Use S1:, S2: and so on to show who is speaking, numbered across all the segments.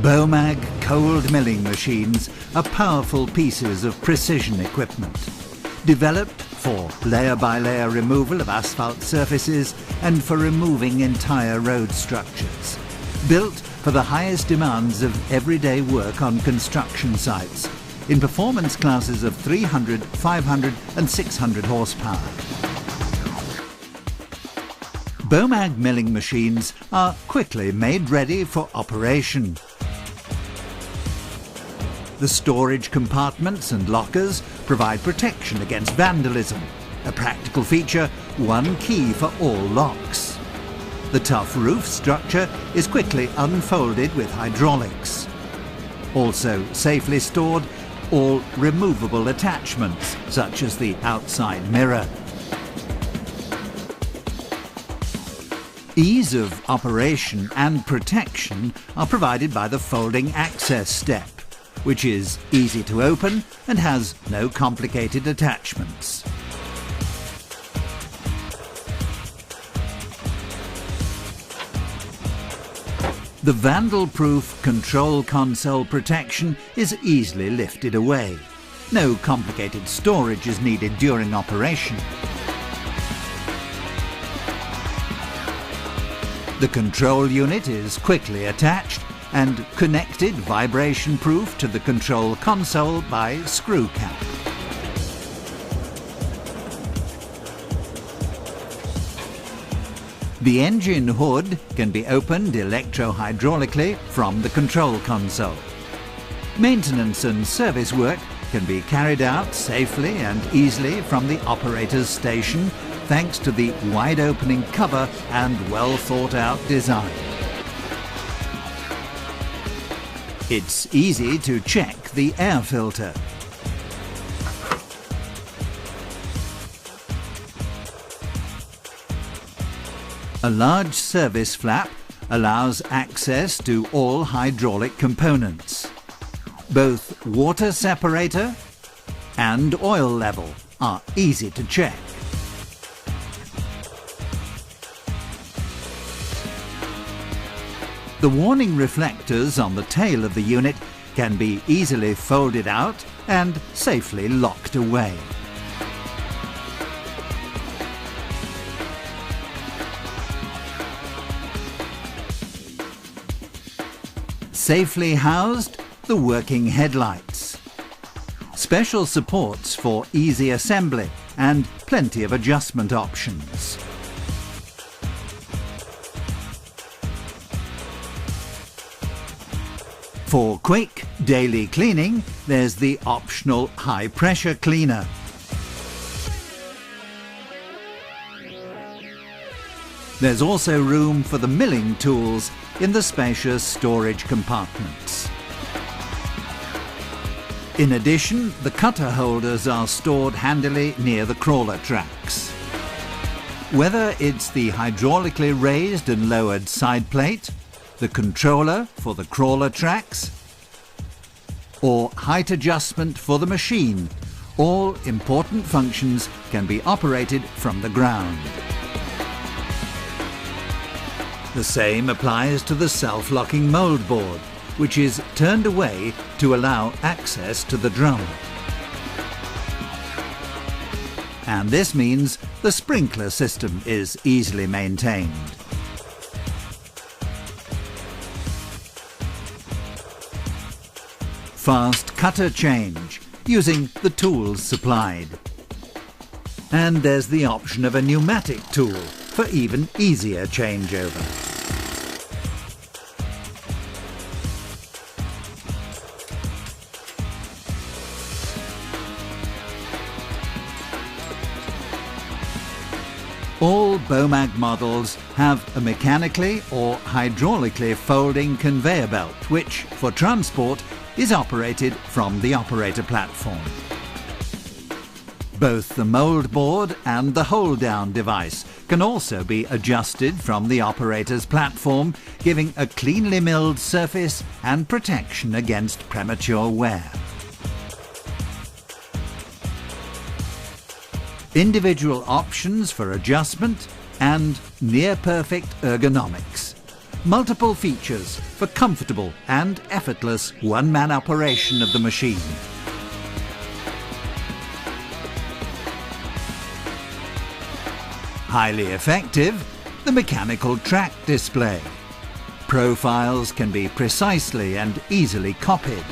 S1: Bomag cold milling machines are powerful pieces of precision equipment, developed for layer-by-layer removal of asphalt surfaces and for removing entire road structures, built for the highest demands of everyday work on construction sites, in performance classes of 300, 500 and 600 horsepower. Bomag milling machines are quickly made ready for operation. The storage compartments and lockers provide protection against vandalism, a practical feature, one key for all locks. The tough roof structure is quickly unfolded with hydraulics. Also safely stored all removable attachments, such as the outside mirror. Ease of operation and protection are provided by the folding access step, which is easy to open and has no complicated attachments. The vandal-proof control console protection is easily lifted away. No complicated storage is needed during operation. The control unit is quickly attached and connected vibration-proof to the control console by screw cap. The engine hood can be opened electro-hydraulically from the control console. Maintenance and service work can be carried out safely and easily from the operator's station thanks to the wide-opening cover and well-thought-out design. It's easy to check the air filter. A large service flap allows access to all hydraulic components. Both water separator and oil level are easy to check. The warning reflectors on the tail of the unit can be easily folded out and safely locked away. Safely housed, the working headlights. Special supports for easy assembly and plenty of adjustment options. For quick daily cleaning, there's the optional high-pressure cleaner. There's also room for the milling tools in the spacious storage compartments. In addition, the cutter holders are stored handily near the crawler tracks. Whether it's the hydraulically raised and lowered side plate, the controller for the crawler tracks, or height adjustment for the machine, all important functions can be operated from the ground. The same applies to the self-locking mould board, which is turned away to allow access to the drum. And this means the sprinkler system is easily maintained. Fast cutter change, using the tools supplied. And there's the option of a pneumatic tool for even easier changeover. All Bomag models have a mechanically or hydraulically folding conveyor belt, which, for transport, is operated from the operator platform. Both the mould board and the hold-down device can also be adjusted from the operator's platform, giving a cleanly milled surface and protection against premature wear. Individual options for adjustment and near-perfect ergonomics. multiple features for comfortable and effortless one-man operation of the machine. Highly effective, the mechanical track display. Profiles can be precisely and easily copied.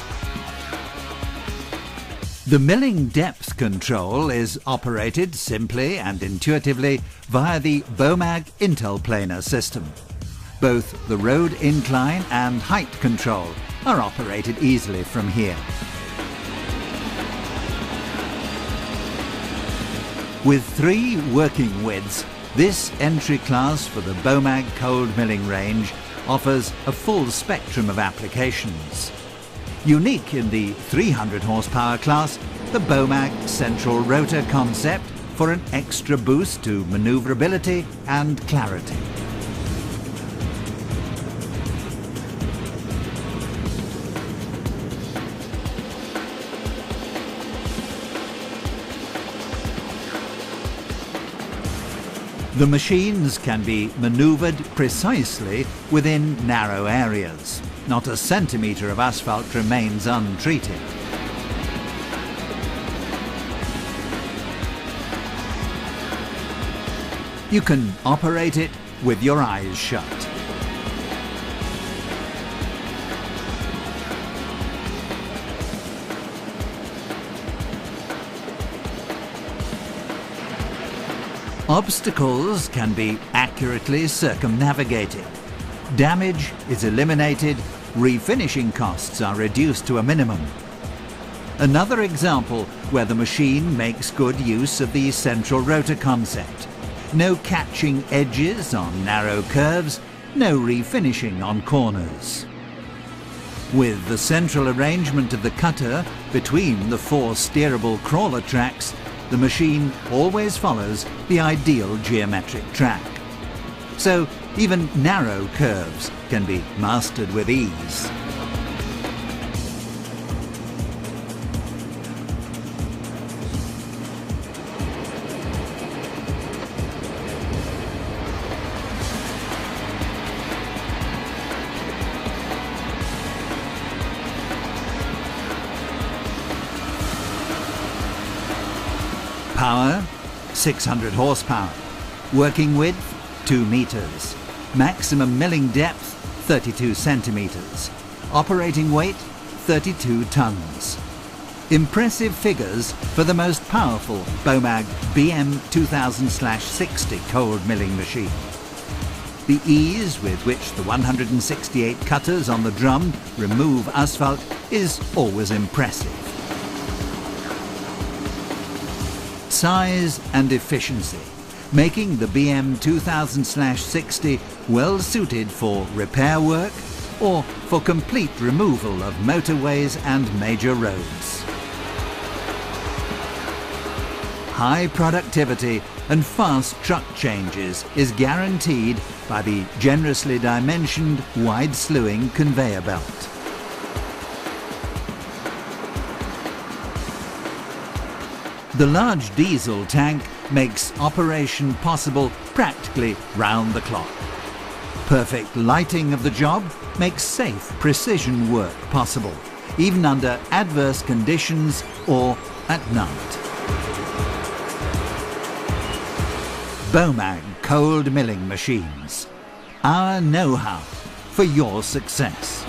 S1: The milling depth control is operated simply and intuitively via the Bomag Interplanar system. Both the road incline and height control are operated easily from here. With 3 working widths, this entry class for the Bomag cold milling range offers a full spectrum of applications. Unique in the 300 horsepower class, the Bomag central rotor concept for an extra boost to maneuverability and clarity. The machines can be maneuvered precisely within narrow areas. Not a centimetre of asphalt remains untreated. You can operate it with your eyes shut. Obstacles can be accurately circumnavigated. Damage is eliminated, refinishing costs are reduced to a minimum. Another example where the machine makes good use of the central rotor concept. No catching edges on narrow curves, no refinishing on corners. With the central arrangement of the cutter between the 4 steerable crawler tracks, the machine always follows the ideal geometric track. So even narrow curves can be mastered with ease. Power, 600 horsepower. Working width, 2 meters. Maximum milling depth, 32 centimeters. Operating weight, 32 tons. Impressive figures for the most powerful Bomag BM 2000/60 cold milling machine. The ease with which the 168 cutters on the drum remove asphalt is always impressive. Size and efficiency, making the BM 2000/60 well suited for repair work or for complete removal of motorways and major roads. High productivity and fast truck changes is guaranteed by the generously dimensioned wide slewing conveyor belt. The large diesel tank makes operation possible practically round the clock. Perfect lighting of the job makes safe precision work possible, even under adverse conditions or at night. Bomag cold milling machines. Our know-how for your success.